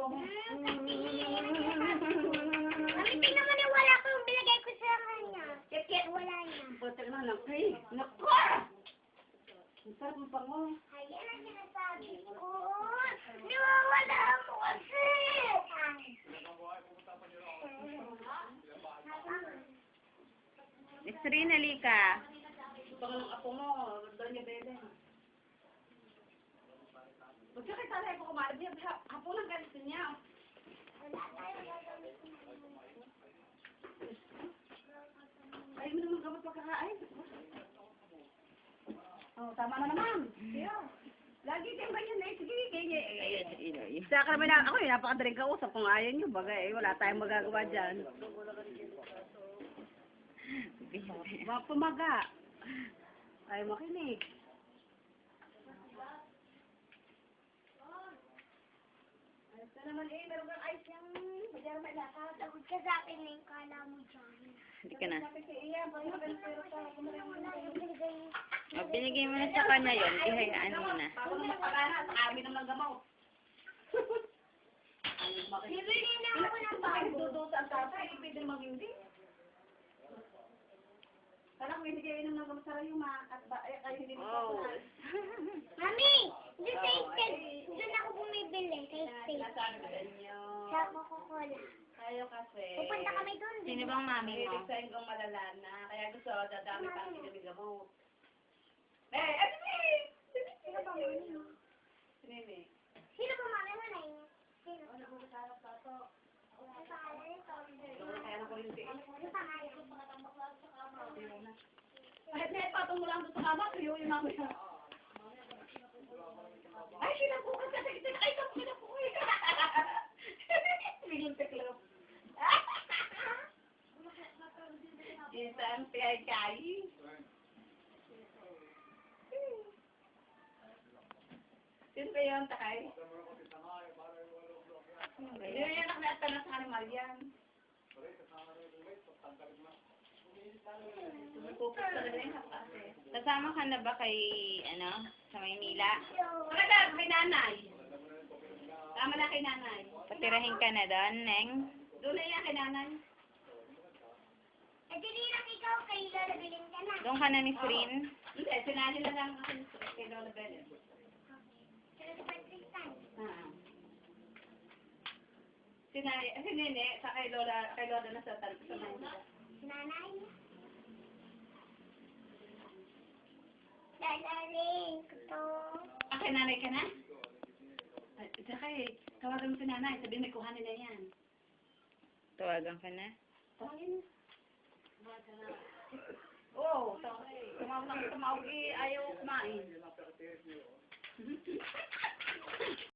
Mami, tingnan mo na wala ko yung bilagay ko sa kanya. Kaya wala niya. Buti naman ng cream. Naku! Ang sarap ng pango. Ayan ang sinasabi ko. Nawawala ako kasi. Isrin, halika. Pango ng apo mo, Doña Belen. Magkakita tayo ko kumain niya. Apo lang ganito niya. Ay, mo naman gamot pagkakain. Oh, tama na naman. Siya. Lagi kayong ganyan eh. Sige, ganyan. Ayun. Sa akin naman ako eh, napakadaling kausap kung ayaw nyo. Bagay, wala tayong magagawa dyan. Mga pumaga. Ayaw makinig. Ito naman eh, meron kang ice yung madyara may lakad. Tagod ka sa akin na yung kala mo dyan. Hindi ka na. Sabi si Iya, bayo ka pero sa Wala yung bilagay. O, binigay mo na sa kanya yun. Ihayaan mo na. Bago naman pagana, sa amin naman gamot. Bibili na ako ng bago. Nagdudusa ang tatay, pwede naman hindi. Parang hindi kayo inom ng gamot sa rayo, at kayo hindi Oh. magpapunan. Mami, doon sa estate. Doon ako bumibili sa estate. Sinasabi ko sa inyo. Sa Coca-Cola. Kayo kasi. Pupunta kami doon. Sino bang mami mo? Ibig sa ingong malala na. Kaya gusto, dadami pa ang kami gamot. Ano eh? Sino ba mami mo? Sinini. Sino ba mami mo na yun? Sino? Ano mo kasarap pa to? Ang pangalan nito. Kaya na ko rin si Ang pangalan? Kahit na ipatong mo lang doon sa kama, tuyo yung mami na. Ay, sinabukas ka. Ay, kamo kinabukas. Biglang teklop. Isang piyay kayi. Sino ba yun, Takay? Yun yung anak na atas sa kanil Marian. Focus talaga yung kasi. Kasama ka na ba kay, sa Maynila? Wala ka, kay nanay. Tama na kay nanay. Patirahin ka na doon, Neng? Doon na yan kay nanay. Eh, di lang ikaw kay lalabilin ka na. Doon ka na ni Srin? Hindi, sinali na lang ako kay Lola Belen. Pero sa Pakistan. Si Nene, sa kay Lola na sa Manila. Nanay. Lalaling ko to. Kay nanay ka na? Ay, kay, tawagan mo si nanay, sabihin may kuhanin na yan. Tawagan ka na? Tawagin. Oo, tumawag eh, ayaw kumain.